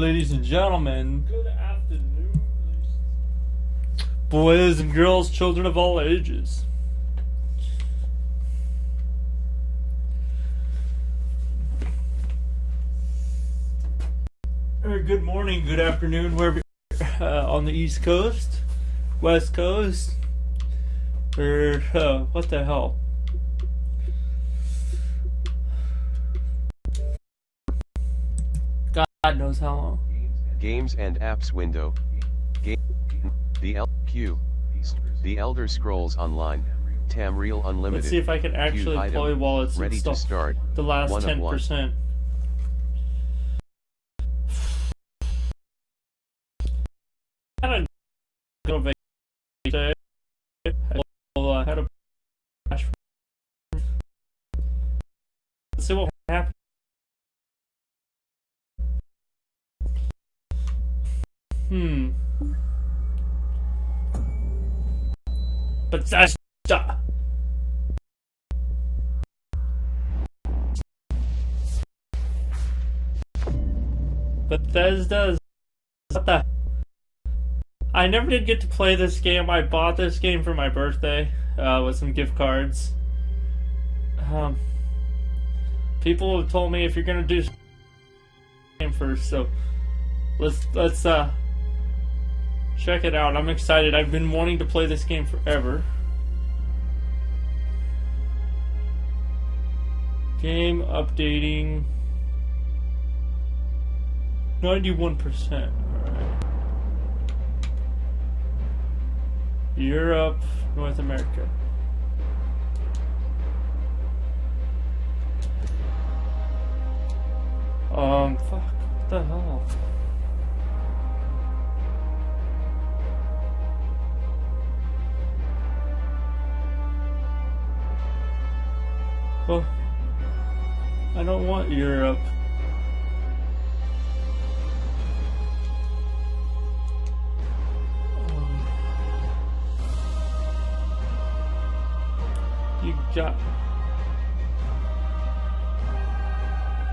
ladies and gentlemen. Good afternoon, boys and girls, children of all ages. Or good morning, good afternoon, wherever on the East Coast, West Coast, or what the hell? God knows how long. Games and apps window. The Elder Scrolls Online. Tamriel Unlimited. Let's see if I can actually play while it's ready to start. The last 10%. I had a let's see what happens. Bethesda. Bethesda. What the? I never did get to play this game. I bought this game for my birthday with some gift cards. People have told me if you're gonna do game first, so let's check it out. I'm excited. I've been wanting to play this game forever. Game updating 91%. Alright. Europe, North America. Fuck, what the hell? Well, I don't want Europe. You got...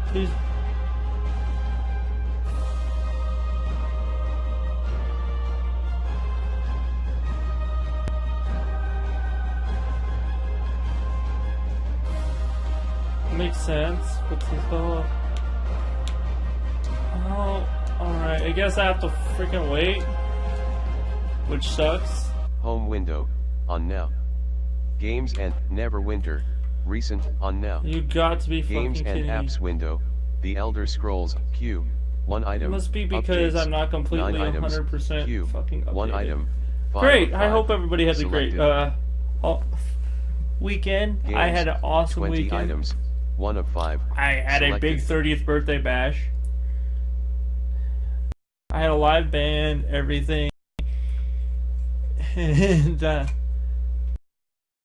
Please... Makes sense. What's this called? Oh, alright. I guess I have to freaking wait. Which sucks. Home window. On now. Games and Neverwinter. Recent. On now. You got to be fucking kidding me. Games and apps window. The Elder Scrolls. Q. 1 item. It must be because updates, I'm not completely 100% Q. fucking updated. 1 item. Great. I hope everybody has selected. a great weekend. Games, I had an awesome 20 weekend. Items. 1 of 5. I had selected. a big 30th birthday bash. I had a live band, everything. And,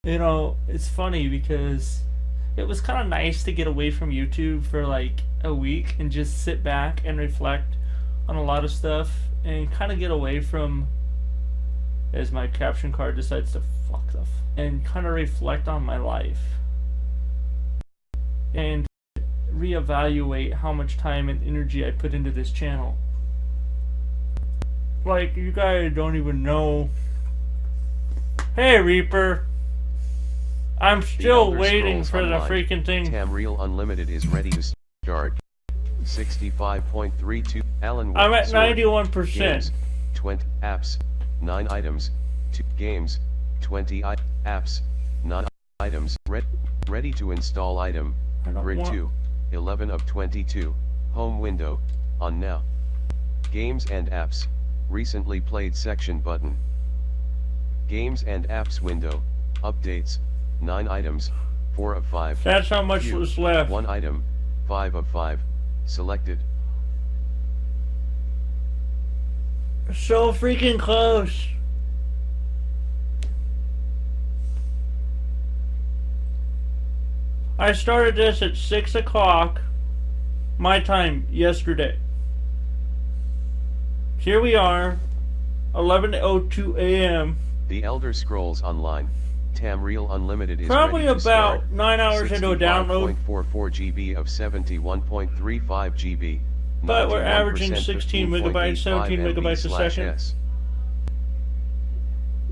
you know, it's funny because it was kind of nice to get away from YouTube for like a week and just sit back and reflect on a lot of stuff and kind of get away from, as my caption card decides to fuck stuff, and kind of reflect on my life. And reevaluate how much time and energy I put into this channel. Like, you guys don't even know. Hey, Reaper. I'm still waiting for the freaking thing. Tamriel Unlimited is ready to start. 65.32. Alan. I'm at 91%. Games, 20 apps. 9 items. 2 games. 20 apps. 9 items. Ready to install item. Grid 2, 11 of 22, home window, on now. Games and apps, recently played section button. Games and apps window, updates, 9 items, 4 of 5. That's how much was left. 1 item, 5 of 5, selected. So freaking close. I started this at 6 o'clock my time yesterday. Here we are, 11:02 a.m. The Elder Scrolls Online. Tamriel Unlimited is probably ready to about start. 9 hours into a download. 65.44 GB of 71.35 GB, But we're averaging 16 megabytes, 17 megabytes a second. S.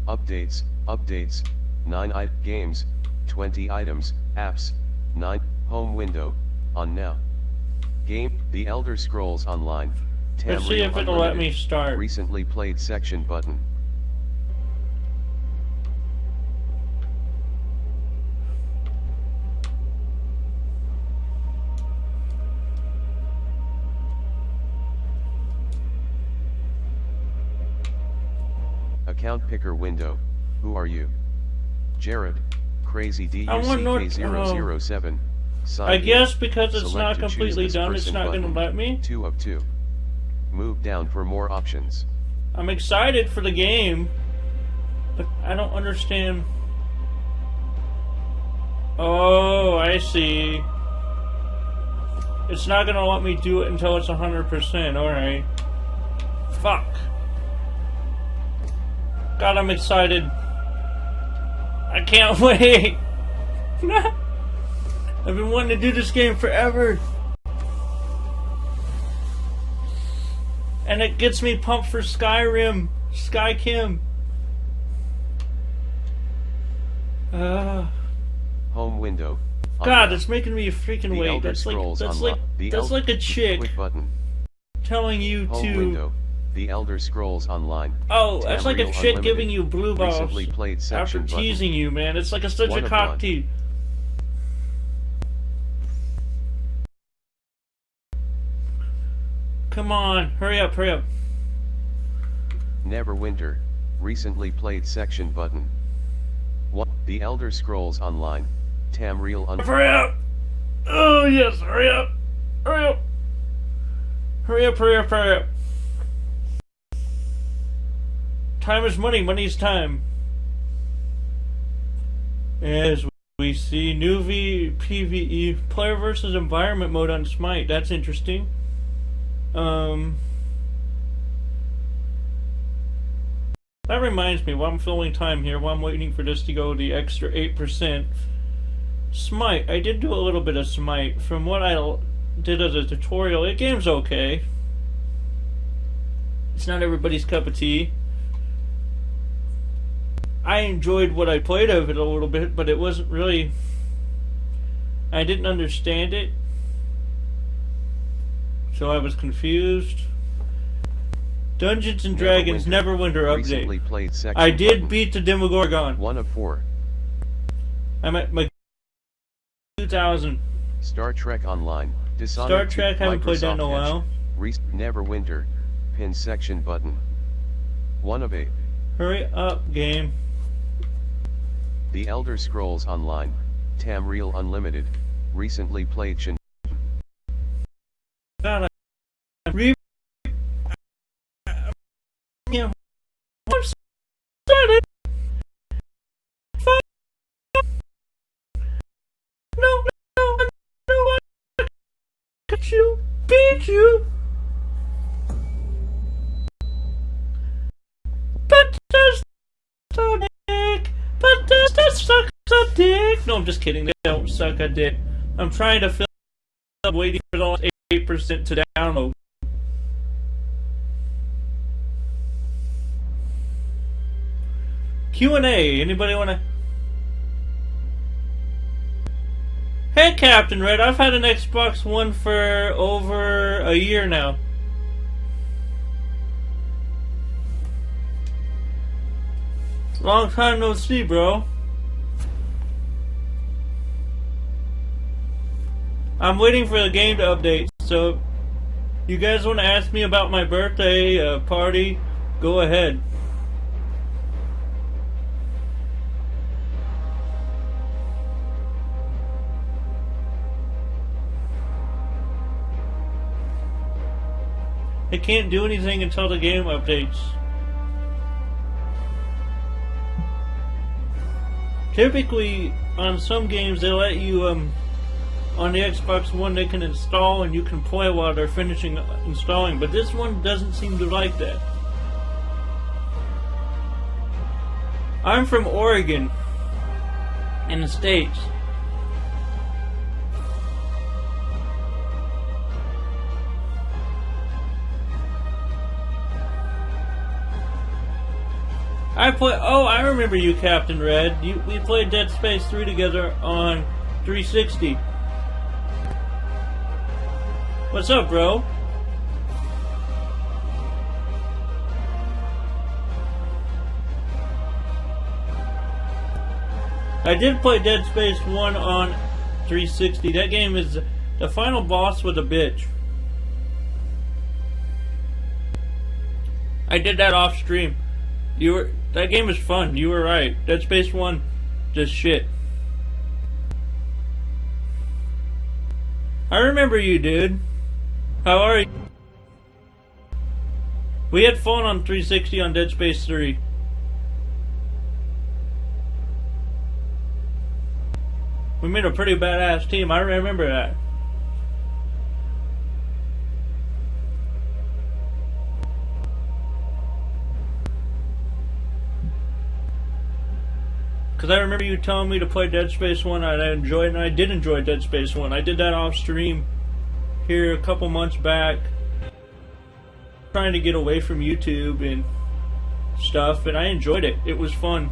Updates, 9 games, 20 items, apps, 9, home window, on now. Game, The Elder Scrolls Online, Let's see if it'll let me start. Recently played section button. Account picker window, who are you? Jared, Crazy DUCK007, I guess because it's not completely done, it's not going to let me. 2 of 2. Move down for more options. I'm excited for the game, but I don't understand. Oh, I see. It's not going to let me do it until it's 100%, alright. Fuck. God, I'm excited. I can't wait. I've been wanting to do this game forever. And it gets me pumped for Skyrim. Skykim. Home window. God, it's making me freaking wait. That's like a chick telling you Home to... window. The Elder Scrolls Online. Oh, that's like a chick giving you blue balls Recently played after section teasing button. you, man. It's like such a cock tease. Come on, hurry up, hurry up. Neverwinter. Recently played section button. 1. The Elder Scrolls Online. Tamriel Hurry up! Oh yes, hurry up! Hurry up! Hurry up, hurry up, hurry up. Time is money, money is time. As we see, new PvE, player versus environment mode on Smite. That's interesting. That reminds me, while I'm filling time here, while I'm waiting for this to go the extra 8%, Smite, I did do a little bit of Smite. From what I did as a tutorial, the game's okay. It's not everybody's cup of tea. I enjoyed what I played of it a little bit, but it wasn't really... I didn't understand it. So I was confused. Dungeons and Dragons Neverwinter update. I did beat the Demogorgon. 1 of 4. I'm at my 2000. Star Trek Online. Star Trek, haven't played that in a while. Neverwinter. Pin section button. 1 of 8. Hurry up, game. The Elder Scrolls Online. Tamriel Unlimited. Recently played Shin. God, I'm started. No, I got you, beat you. But does the dick? But does that suck a dick? No, I'm just kidding. They don't suck a dick. I'm trying to fill up, waiting for the last 8% to download. Q&A. Anybody want to? Hey, Captain Red. I've had an Xbox One for over a year now. Long time no see, bro. I'm waiting for the game to update, so you guys want to ask me about my birthday party, go ahead. I can't do anything until the game updates. Typically, on some games, they let you, on the Xbox One, they can install and you can play while they're finishing installing, but this one doesn't seem to like that. I'm from Oregon, in the States. I remember you, Captain Red. We played Dead Space 3 together on 360. What's up, bro? I did play Dead Space 1 on 360. That game is... The final boss was a bitch. I did that off stream. That game is fun. You were right. Dead Space 1, just shit. I remember you, dude. How are you? We had fun on 360 on Dead Space 3. We made a pretty badass team. I remember that. Because I remember you telling me to play Dead Space 1 and I enjoyed it, and I did enjoy Dead Space 1. I did that off stream here a couple months back, trying to get away from YouTube and stuff, and I enjoyed it. It was fun.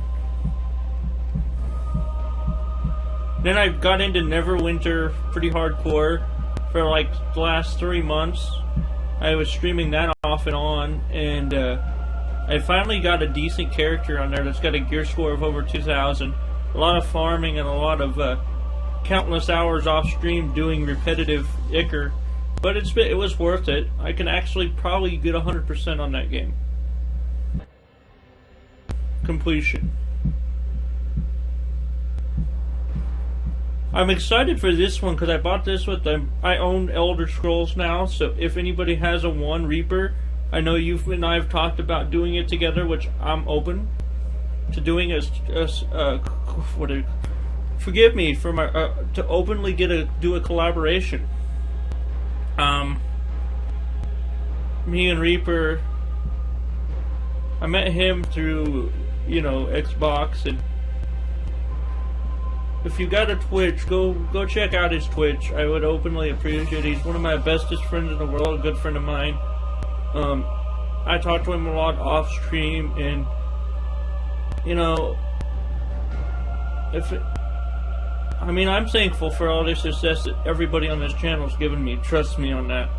Then I got into Neverwinter pretty hardcore for like the last 3 months. I was streaming that off and on, and I finally got a decent character on there that's got a gear score of over 2,000. A lot of farming and a lot of countless hours off stream doing repetitive Icar. But it was worth it. I can actually probably get 100% on that game. Completion. I'm excited for this one because I bought this with them. I own Elder Scrolls now, so if anybody has a 1 Reaper, I know you and I have talked about doing it together, which I'm open to doing. Forgive me for my to openly do a collaboration. Me and Reaper, I met him through Xbox, and if you got a Twitch, go check out his Twitch. I would openly appreciate it. He's one of my bestest friends in the world, a good friend of mine. I talk to him a lot off stream, and I'm thankful for all the success that everybody on this channel has given me. Trust me on that.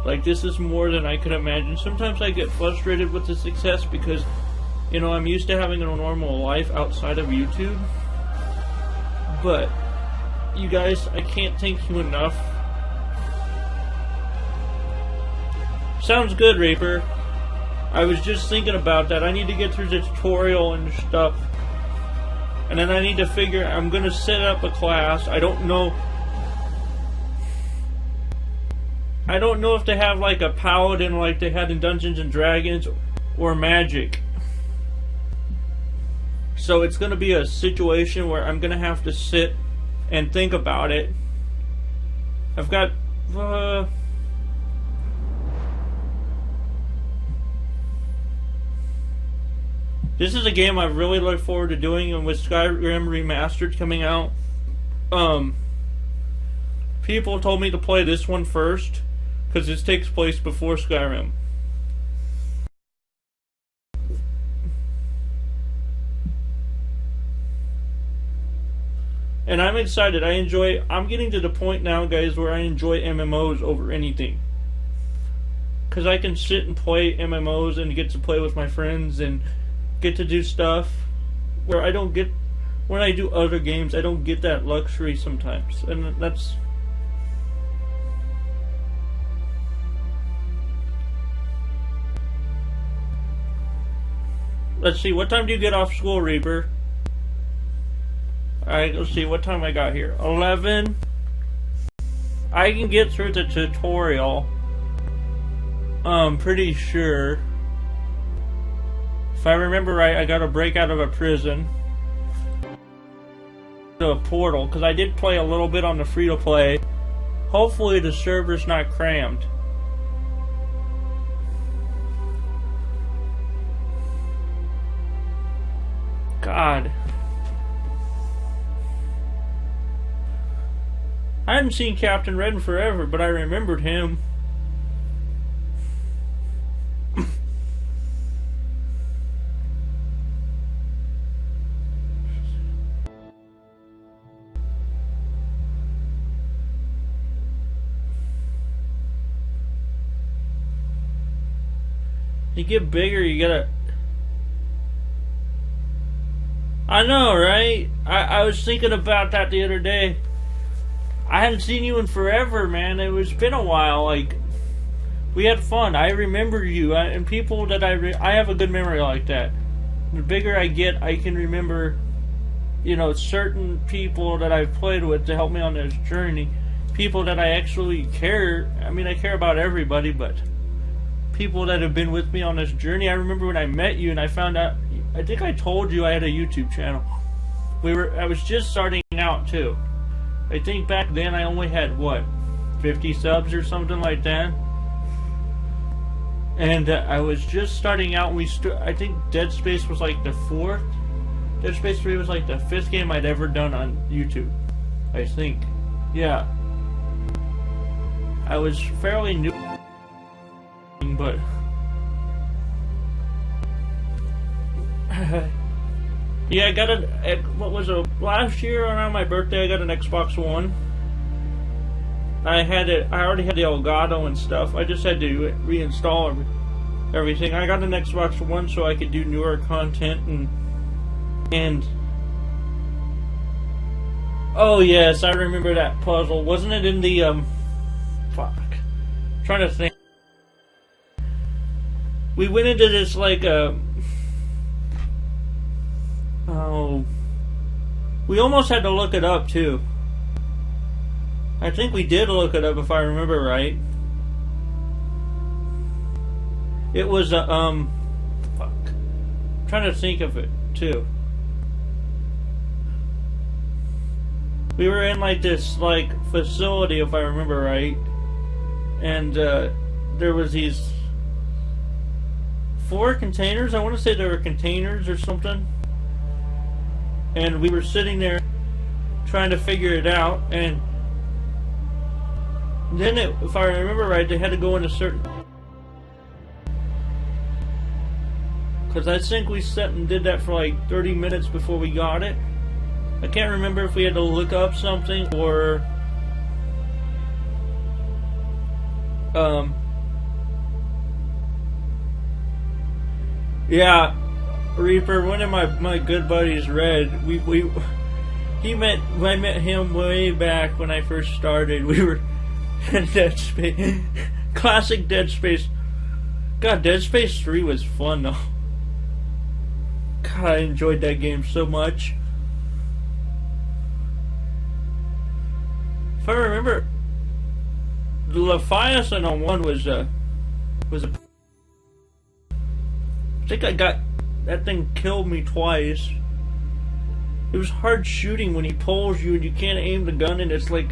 Like, this is more than I could imagine. Sometimes I get frustrated with the success because, I'm used to having a normal life outside of YouTube. But, you guys, I can't thank you enough. Sounds good, Reaper. I was just thinking about that. I need to get through the tutorial and stuff. And then I need to figure, I'm going to set up a class. I don't know if they have like a paladin like they had in Dungeons and Dragons or magic. So it's going to be a situation where I'm going to have to sit and think about it. I've got... This is a game I really look forward to doing, and with Skyrim Remastered coming out, people told me to play this one first, because this takes place before Skyrim. And I'm excited. I'm getting to the point now, guys, where I enjoy MMOs over anything. Because I can sit and play MMOs and get to play with my friends and get to do stuff where I don't get when I do other games. I don't get that luxury sometimes, and that's let's see, what time do you get off school, Reaper? Alright, let's see what time I got here. 11. I can get through the tutorial, pretty sure. If I remember right, I got to break out of a prison to a portal, because I did play a little bit on the free-to-play. Hopefully the server's not crammed. God. I hadn't seen Captain Red in forever, but I remembered him. You get bigger, you gotta... I know, right? I was thinking about that the other day. I hadn't seen you in forever, man. It's been a while. Like, we had fun. I remember you. And people that I have a good memory like that. The bigger I get, I can remember, you know, certain people that I've played with to help me on this journey. People that I actually care. I mean, I care about everybody, but people that have been with me on this journey. I remember when I met you and I found out, I think I told you I had a YouTube channel. I was just starting out too. I think back then I only had, what, 50 subs or something like that? And I was just starting out, and I think Dead Space was like the 4th. Dead Space 3 was like the 5th game I'd ever done on YouTube. I think. Yeah. I was fairly new, but... yeah, I got last year around my birthday I got an Xbox One. I already had the Elgato and stuff. I just had to reinstall everything. I got an Xbox One so I could do newer content and oh yes, I remember that puzzle. Wasn't it in the fuck. I'm trying to think. We went into this like we almost had to look it up too. I think we did look it up if I remember right. It was fuck. I'm trying to think of it too. We were in like this like facility if I remember right, and there was these 4 containers. I want to say there were containers or something. And we were sitting there trying to figure it out, and then if I remember right, they had to go in a certain... Because I think we sat and did that for like 30 minutes before we got it. I can't remember if we had to look up something or... Yeah, Reaper, one of my good buddies, Red, I met him way back when I first started. We were in Dead Space. Classic Dead Space. God, Dead Space 3 was fun though. God, I enjoyed that game so much. If I remember, the Leviathan on 1 was a I think I got... That thing killed me twice. It was hard shooting when he pulls you and you can't aim the gun and it's like...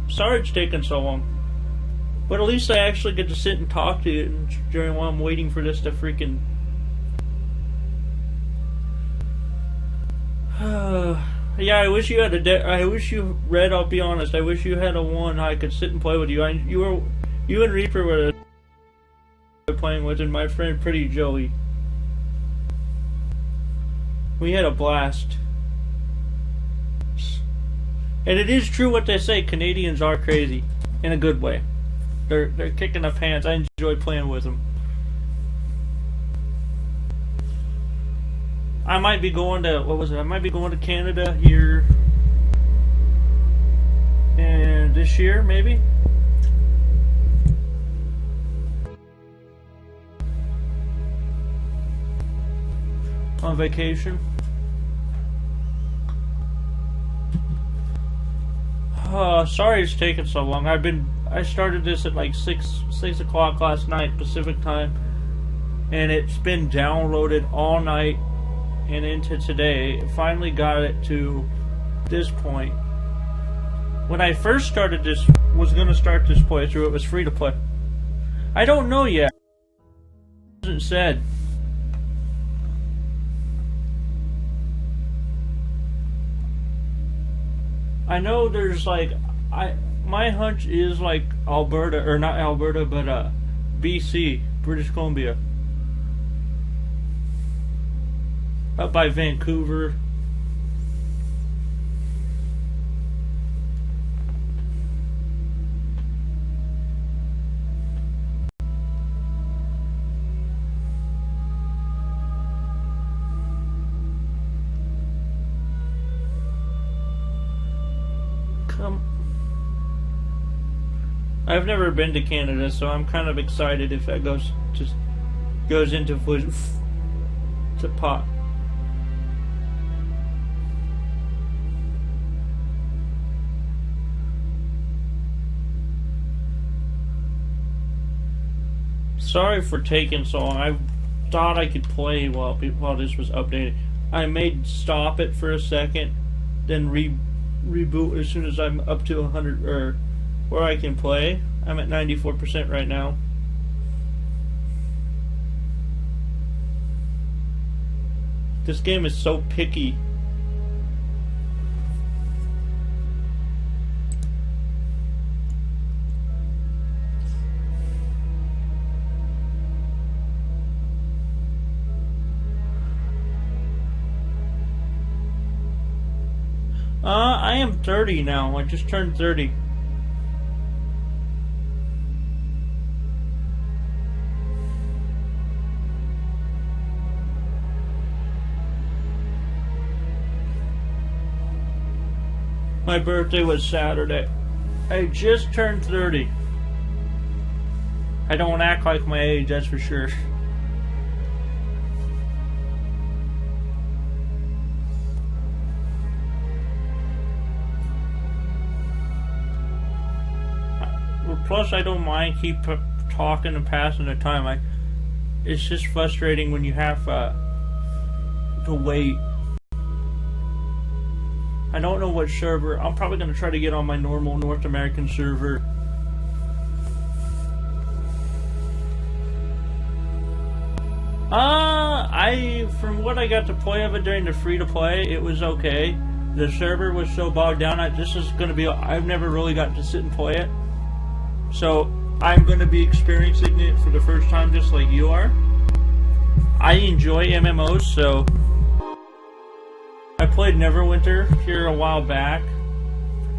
Sorry it's taking so long. But at least I actually get to sit and talk to you during while I'm waiting for this to freaking... yeah, I wish you had I wish you, Red, I'll be honest, I wish you had a 1 I could sit and play with you. You and Reaper were playing with, and my friend Pretty Joey. We had a blast. And it is true what they say, Canadians are crazy. In a good way. They're kicking up pants. I enjoy playing with them. I might be going to, I might be going to Canada here and this year, maybe. On vacation. Sorry it's taking so long. I started this at like 6 o'clock last night Pacific time, and it's been downloaded all night and into today. Finally got it to this point. When I first started this, was going to start this playthrough, it was free to play. I don't know yet. It hasn't said. I know there's like, my hunch is like Alberta, or not Alberta, but BC, British Columbia. Up by Vancouver. I've never been to Canada, so I'm kind of excited if that goes into to pot. Sorry for taking so long. I thought I could play while this was updated. I may stop it for a second, then reboot as soon as I'm up to 100 or where I can play. I'm at 94% right now. This game is so picky. I am 30 now. I just turned 30. My birthday was Saturday. I just turned 30. I don't act like my age, that's for sure. Plus, I don't mind keep talking and passing the time. It's just frustrating when you have to wait. I don't know what server. I'm probably going to try to get on my normal North American server. From what I got to play of it during the free-to-play, it was okay. The server was so bogged down. This is going to be. I've never really got to sit and play it. So, I'm going to be experiencing it for the first time just like you are. I enjoy MMOs, so I played Neverwinter here a while back,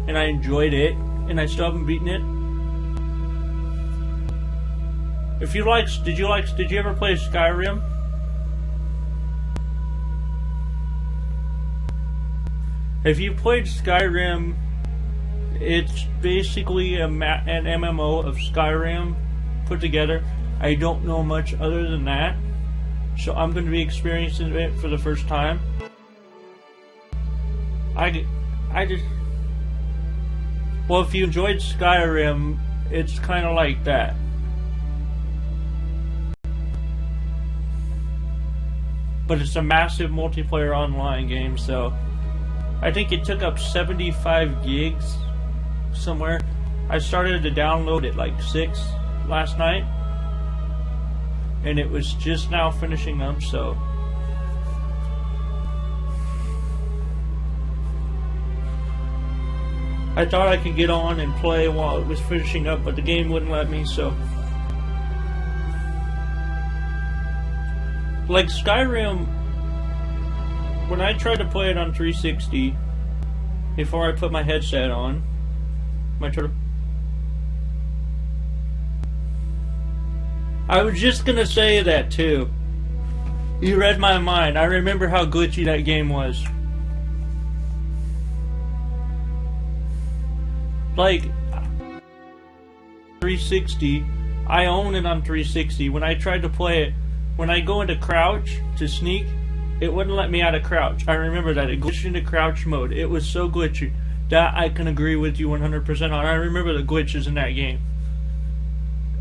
and I enjoyed it, and I still haven't beaten it. If you like, did you ever play Skyrim? If you played Skyrim, it's basically an MMO of Skyrim put together. I don't know much other than that, so I'm going to be experiencing it for the first time. Well, if you enjoyed Skyrim, it's kind of like that. But it's a massive multiplayer online game, so I think it took up 75 gigs somewhere. I started to download it like 6 last night, and it was just now finishing up, so I thought I could get on and play while it was finishing up, but the game wouldn't let me, so like Skyrim, when I tried to play it on 360 before I put my headset on, I was just gonna say that too. You read my mind. I remember how glitchy that game was. Like 360, I own it on 360. When I tried to play it, when I go into crouch to sneak, it wouldn't let me out of crouch. I remember that. It glitched into crouch mode. It was so glitchy. That I can agree with you 100% on. I remember the glitches in that game.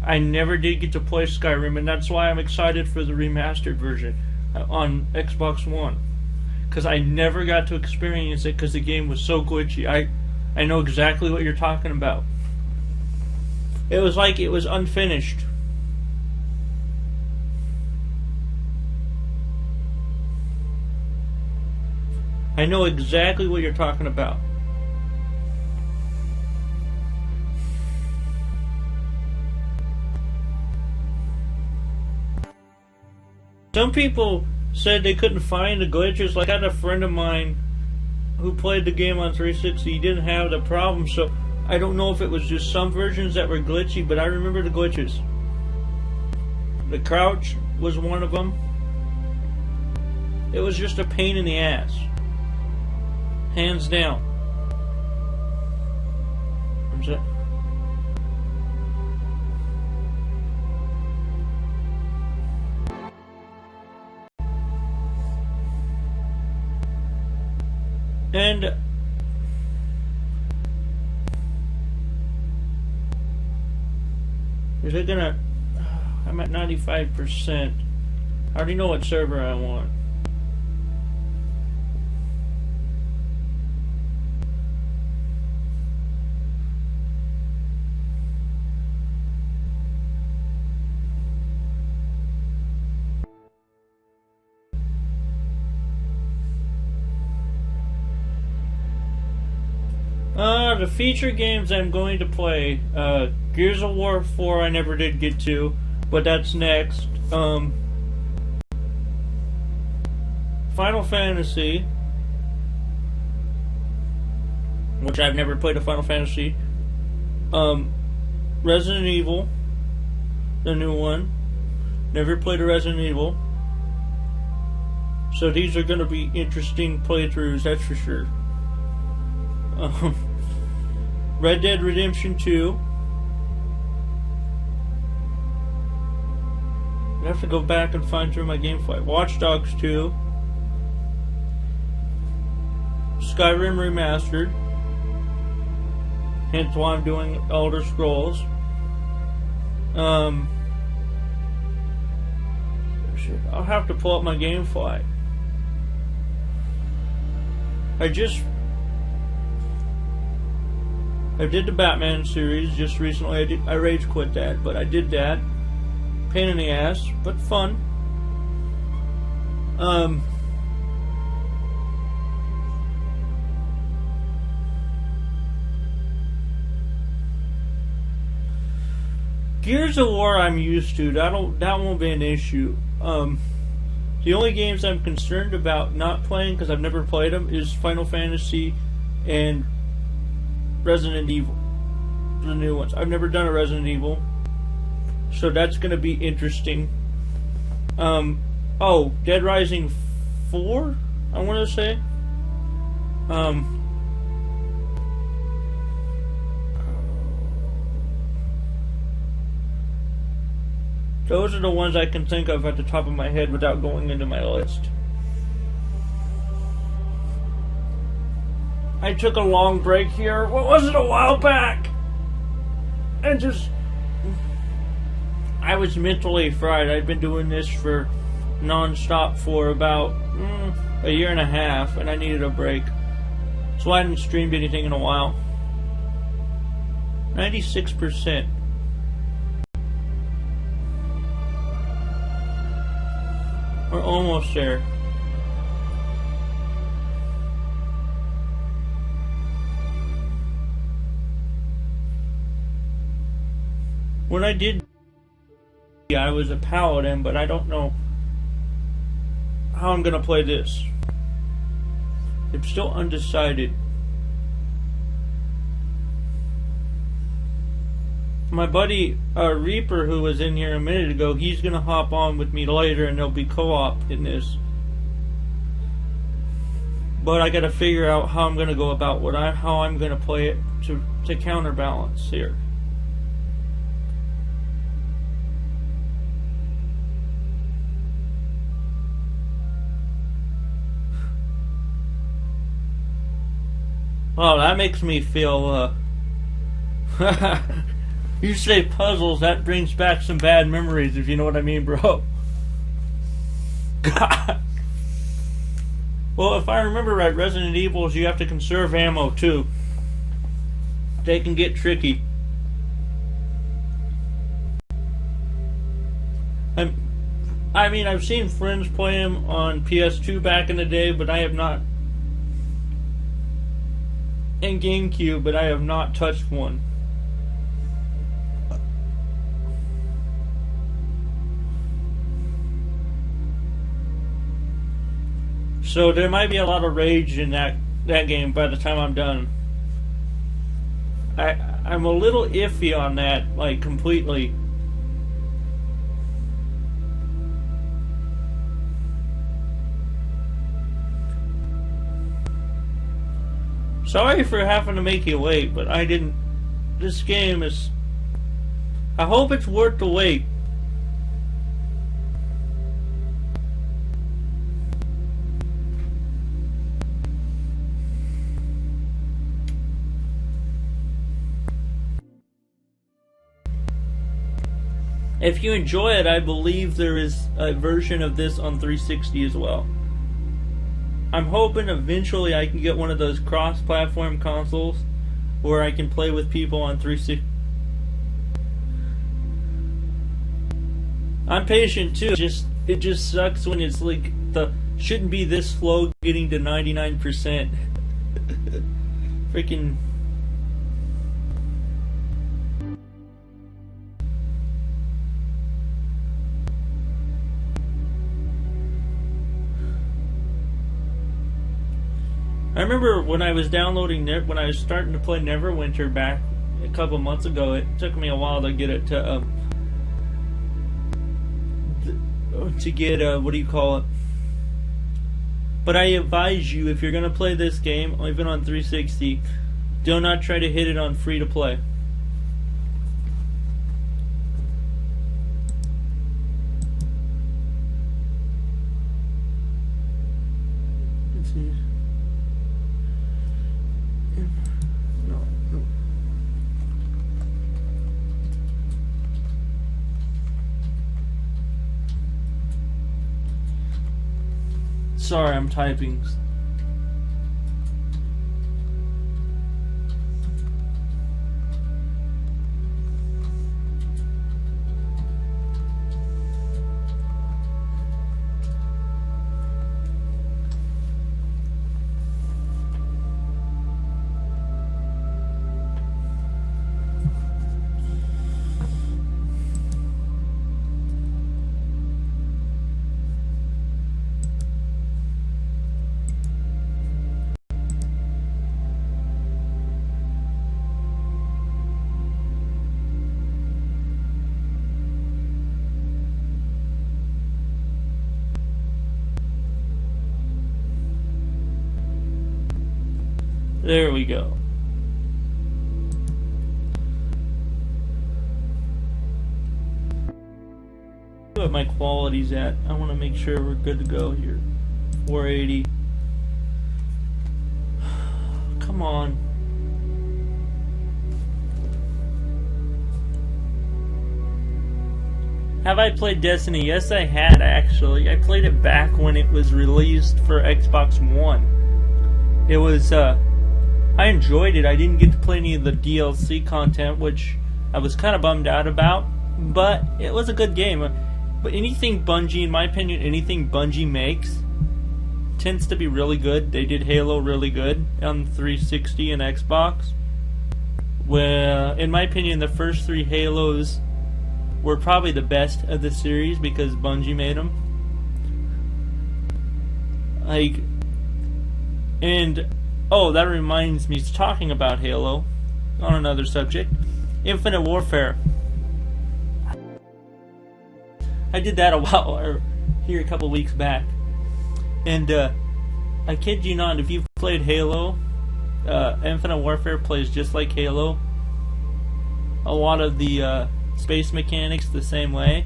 I never did get to play Skyrim, and that's why I'm excited for the remastered version on Xbox One. Because I never got to experience it because the game was so glitchy. I know exactly what you're talking about. It was like it was unfinished. I know exactly what you're talking about. Some people said they couldn't find the glitches. Like I had a friend of mine who played the game on 360. He didn't have the problem, so I don't know if it was just some versions that were glitchy, but I remember the glitches. The crouch was one of them. It was just a pain in the ass. Hands down. And is it gonna... I'm at 95%. I already know what server I want. The feature games I'm going to play, Gears of War 4 I never did get to, but that's next. Final Fantasy, which I've never played a Final Fantasy. Resident Evil, the new one. Never played a Resident Evil. So these are going to be interesting playthroughs, that's for sure. Red Dead Redemption 2. I have to go back and find through my GameFly. Watch Dogs 2. Skyrim Remastered. Hence why I'm doing Elder Scrolls. Shit, I'll have to pull up my GameFly. I did the Batman series just recently. I rage quit that, but I did that. Pain in the ass, but fun. Gears of War I'm used to. That won't be an issue. The only games I'm concerned about not playing because I've never played them is Final Fantasy and Resident Evil, the new ones. I've never done a Resident Evil, so that's going to be interesting. Dead Rising 4, I want to say. Those are the ones I can think of at the top of my head without going into my list. I took a long break here. What was it, a while back? And I was mentally fried. I'd been doing this for non-stop for about a year and a half, and I needed a break. So I hadn't streamed anything in a while. 96%. We're almost there. When I did, I was a paladin, but I don't know how I'm gonna play this. I'm still undecided. My buddy Reaper, who was in here a minute ago, he's gonna hop on with me later, and there'll be co-op in this. But I gotta figure out how I'm gonna go about how I'm gonna play it to counterbalance here. Oh, that makes me feel, you say puzzles, that brings back some bad memories, if you know what I mean, bro. God. Well, if I remember right, Resident Evils, you have to conserve ammo, too. They can get tricky. I mean, I've seen friends play them on PS2 back in the day, but I have not... and GameCube, but I have not touched one. So there might be a lot of rage in that game by the time I'm done. I'm a little iffy on that, like, completely. Sorry for having to make you wait, but I didn't... This game is... I hope it's worth the wait. If you enjoy it, I believe there is a version of this on 360 as well. I'm hoping eventually I can get one of those cross-platform consoles where I can play with people on 360. I'm patient too. It just sucks when it's like shouldn't be this slow getting to 99%. Freaking. I remember when I was when I was starting to play Neverwinter back a couple months ago, it took me a while to get it to get what do you call it? But I advise you, if you're going to play this game, even on 360, do not try to hit it on free to play. Let's see. No. Sorry, I'm typing. There we go. What my quality's at. I want to make sure we're good to go here. 480. Come on. Have I played Destiny? Yes, I had actually. I played it back when it was released for Xbox One. It was, I enjoyed it. I didn't get to play any of the DLC content, which I was kind of bummed out about, but it was a good game. But anything Bungie, in my opinion, anything Bungie makes tends to be really good. They did Halo really good on 360 and Xbox. Well, in my opinion, the first 3 Halos were probably the best of the series because Bungie made them. Oh, that reminds me, talking about Halo, on another subject, Infinite Warfare. I did that a couple weeks back. And, I kid you not, if you've played Halo, Infinite Warfare plays just like Halo. A lot of the, space mechanics the same way.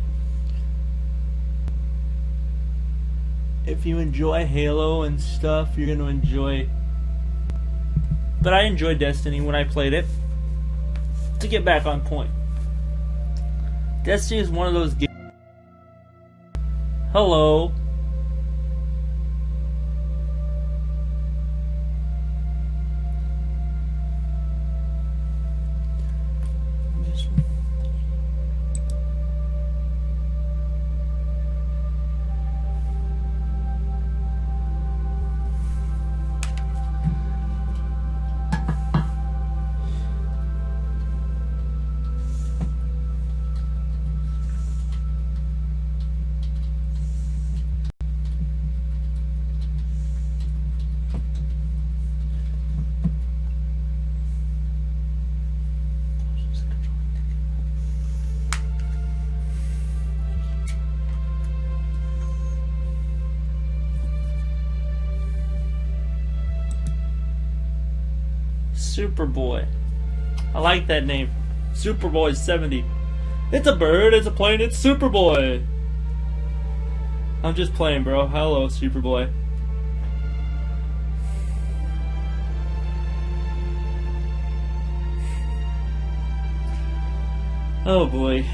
If you enjoy Halo and stuff, you're gonna enjoy. But I enjoyed Destiny when I played it. To get back on point, Destiny is one of those games. Hello. Superboy. I like that name. Superboy 70. It's a bird, it's a plane, it's Superboy. I'm just playing, bro. Hello, Superboy. Oh boy.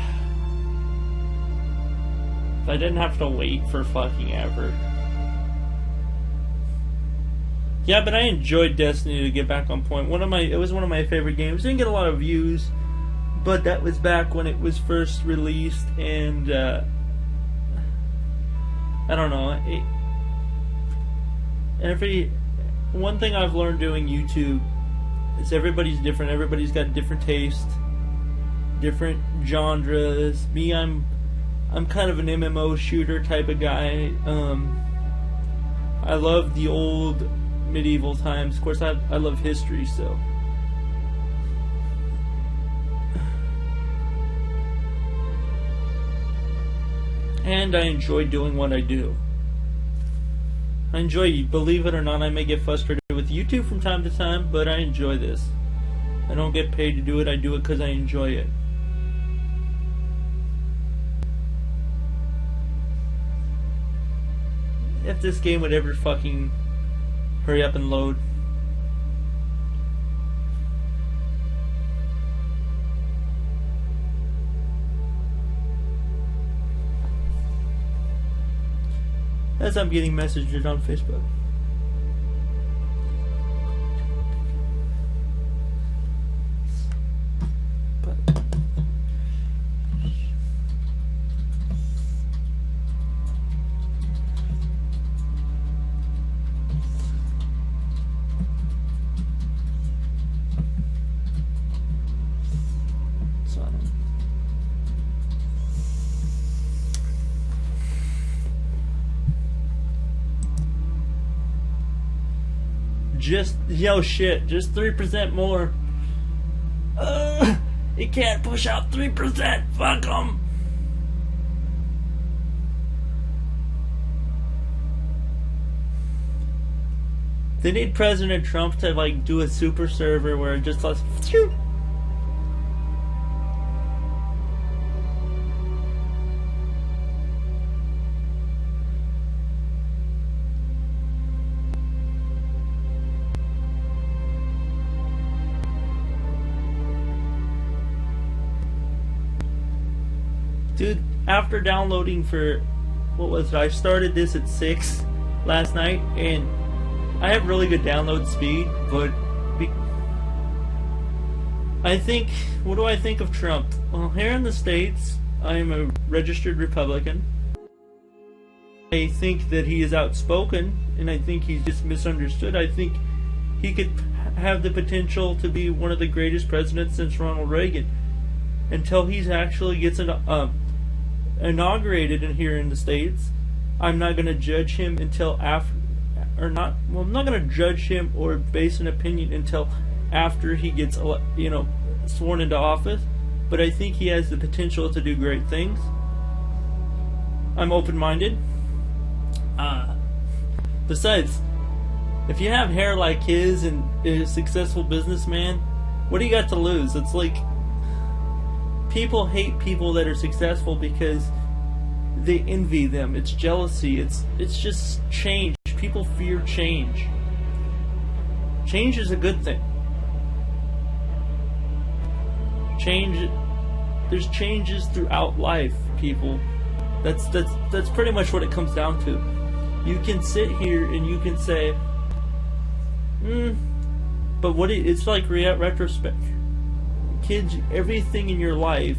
I didn't have to wait for fucking ever. Yeah, but I enjoyed Destiny, to get back on point. It was one of my favorite games. Didn't get a lot of views, but that was back when it was first released, and I don't know. One thing I've learned doing YouTube is everybody's different. Everybody's got different tastes, different genres. Me, I'm kind of an MMO shooter type of guy. I love the old medieval times. Of course, I love history, so. And I enjoy doing what I do. I enjoy, believe it or not, I may get frustrated with YouTube from time to time, but I enjoy this. I don't get paid to do it, I do it because I enjoy it. If this game would ever fucking hurry up and load. As I'm getting messages on Facebook. Just 3% more. It can't push out 3%. Fuck them. They need President Trump to like do a super server where it just lets. Dude, after downloading for, what was it? I started this at 6 last night, and I have really good download speed, but I think, what do I think of Trump? Well, here in the States, I am a registered Republican. I think that he is outspoken, and I think he's just misunderstood. I think he could have the potential to be one of the greatest presidents since Ronald Reagan. Until he actually gets inaugurated here in the States, I'm not going to judge him until after, or not. Well, I'm not going to judge him or base an opinion until after he gets, sworn into office. But I think he has the potential to do great things. I'm open-minded. Besides, if you have hair like his and is a successful businessman, what do you got to lose? It's like, people hate people that are successful because they envy them. It's jealousy. It's just change. People fear change. Change is a good thing. Change. There's changes throughout life, people. That's pretty much what it comes down to. You can sit here and you can say, but it's like retrospect. Kids, everything in your life,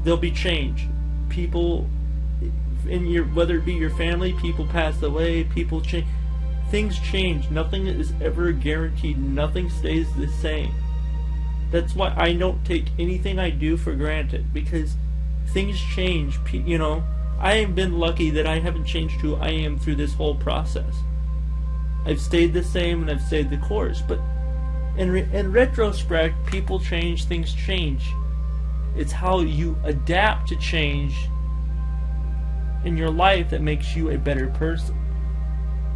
there'll be change. People whether it be your family, people pass away, people change. Things change. Nothing is ever guaranteed. Nothing stays the same. That's why I don't take anything I do for granted, because things change. I have been lucky that I haven't changed who I am through this whole process. I've stayed the same and I've stayed the course, but in retrospect, people change, things change. It's how you adapt to change in your life that makes you a better person.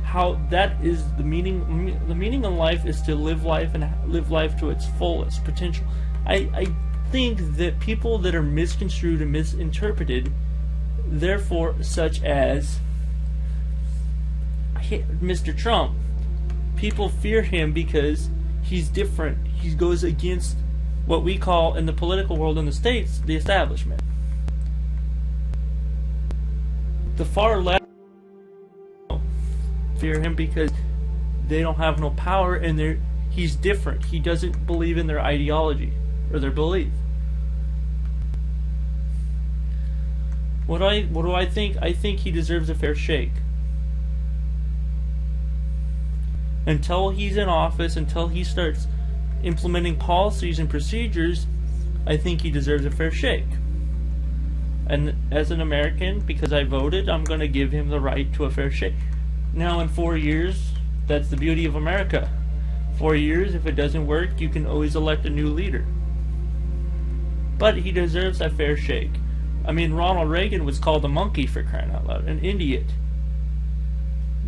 How that is the meaning. The meaning of life is to live life and live life to its fullest potential. I think that people that are misconstrued and misinterpreted, therefore, such as Mr. Trump, people fear him because he's different. He goes against what we call in the political world in the States the establishment. the far left fear him because they don't have no power, and he's different. He doesn't believe in their ideology or their belief. What do I think? I think he deserves a fair shake. Until he's in office, until he starts implementing policies and procedures, I think he deserves a fair shake. And as an American, because I voted, I'm going to give him the right to a fair shake. Now in 4 years, that's the beauty of America. 4 years, if it doesn't work, you can always elect a new leader. But he deserves a fair shake. I mean, Ronald Reagan was called a monkey, for crying out loud, an idiot.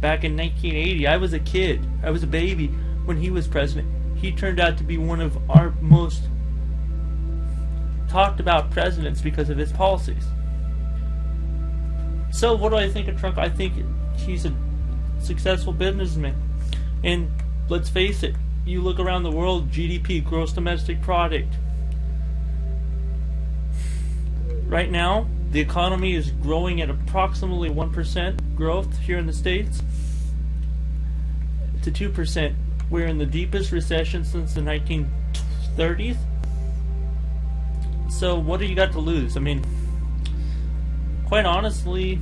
Back in 1980, I was a kid. I was a baby when he was president. He turned out to be one of our most talked about presidents because of his policies. So what do I think of Trump? I think he's a successful businessman. And let's face it, you look around the world, GDP, gross domestic product. Right now, the economy is growing at approximately 1% growth here in the States to 2%. We're in the deepest recession since the 1930s. So what do you got to lose? I mean, quite honestly,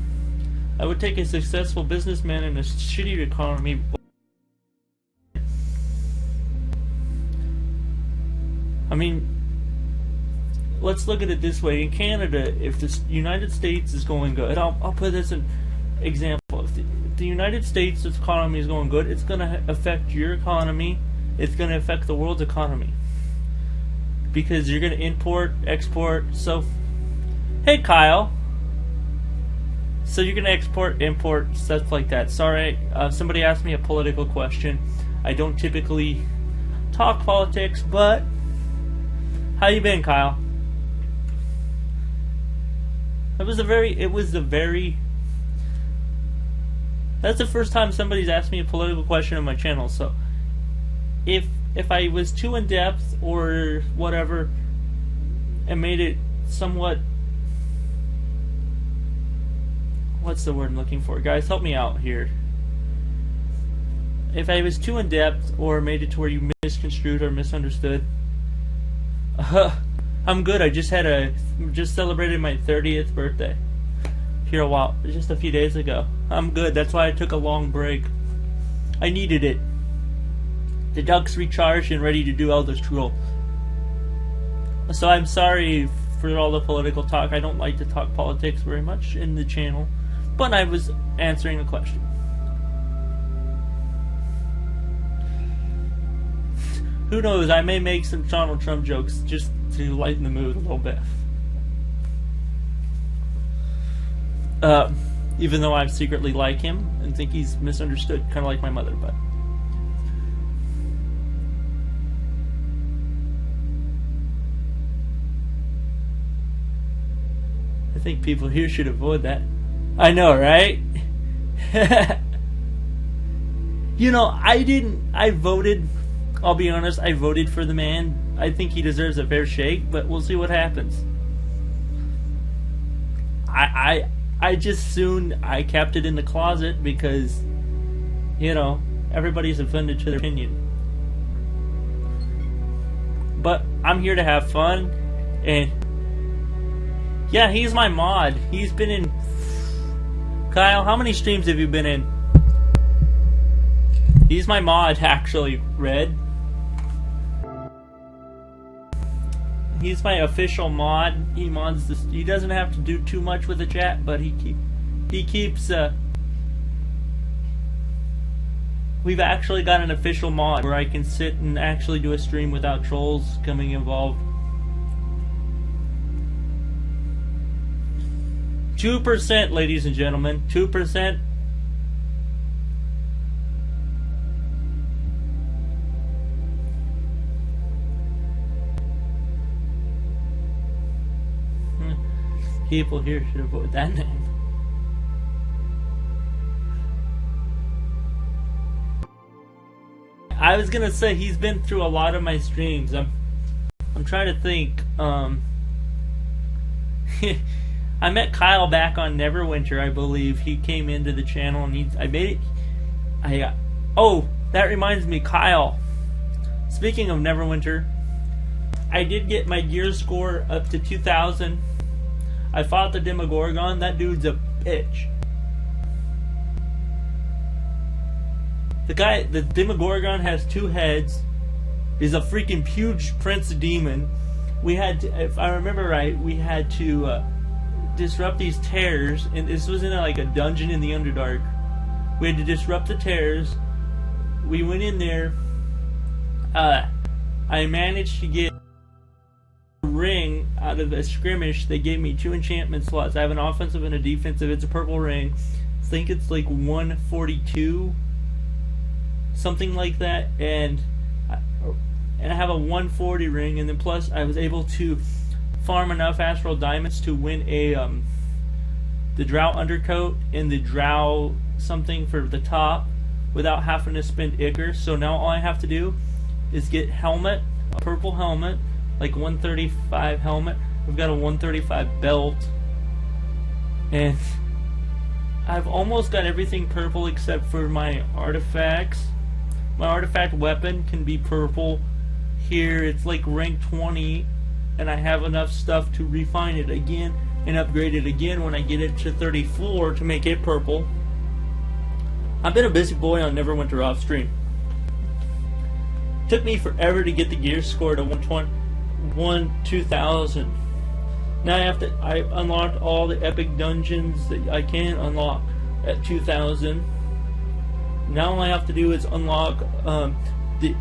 I would take a successful businessman in a shitty economy. I mean, let's look at it this way. In Canada, if the United States is going good, I'll put this in example. If the United States' economy is going good, it's going to affect your economy. It's going to affect the world's economy. Because you're going to import, export. So, hey Kyle. So you're going to export, import, stuff like that. Sorry, somebody asked me a political question. I don't typically talk politics, but how you been, Kyle? That's the first time somebody's asked me a political question on my channel. So if I was too in depth or whatever and made it somewhat, what's the word I'm looking for? Guys, help me out here. If I was too in depth or made it to where you misconstrued or misunderstood, I'm good. I just celebrated my 30th birthday here just a few days ago. I'm good. That's why I took a long break. I needed it. The duck's recharged and ready to do Elder Scroll. So I'm sorry for all the political talk. I don't like to talk politics very much in the channel, but I was answering a question. Who knows? I may make some Donald Trump jokes just to lighten the mood a little bit. Even though I secretly like him and think he's misunderstood, kind of like my mother, but. I think people here should avoid that. I know, right? You know, I voted, I'll be honest, I voted for the man. I think he deserves a fair shake, but we'll see what happens. I just I kept it in the closet because, you know, everybody's offended to their opinion. But I'm here to have fun, and yeah, he's my mod. He's been in... Kyle, how many streams have you been in? He's my mod, actually, Red. He's my official mod. He mods this. He doesn't have to do too much with the chat, but he keeps. We've actually got an official mod where I can sit and actually do a stream without trolls coming involved. 2%, ladies and gentlemen. 2%. People here should avoid that name. I was gonna say he's been through a lot of my streams. I'm trying to think. I met Kyle back on Neverwinter, I believe. He came into the channel and I made it. Oh, that reminds me, Kyle. Speaking of Neverwinter, I did get my gear score up to 2,000. I fought the Demogorgon. That dude's a bitch. The Demogorgon has 2 heads. He's a freaking huge prince demon. We had to, if I remember right, we had to disrupt these tears, and this was in like a dungeon in the Underdark. We had to disrupt the tears. We went in there. I managed to get a ring out of a skirmish. They gave me 2 enchantment slots. I have an offensive and a defensive. It's a purple ring. I think it's like 142, something like that, and I have a 140 ring, and then plus I was able to farm enough Astral Diamonds to win the Drow Undercoat and the Drow something for the top without having to spend Ichor. So now all I have to do is get helmet, a purple helmet, like 135 helmet. I've got a 135 belt, and I've almost got everything purple except for my artifacts. My artifact weapon can be purple. Here it's like rank 20, and I have enough stuff to refine it again and upgrade it again when I get it to 34 to make it purple. I've been a busy boy on Neverwinter off stream. Took me forever to get the gear score to 2,000. Now I unlocked all the epic dungeons that I can unlock at 2,000. Now all I have to do is unlock the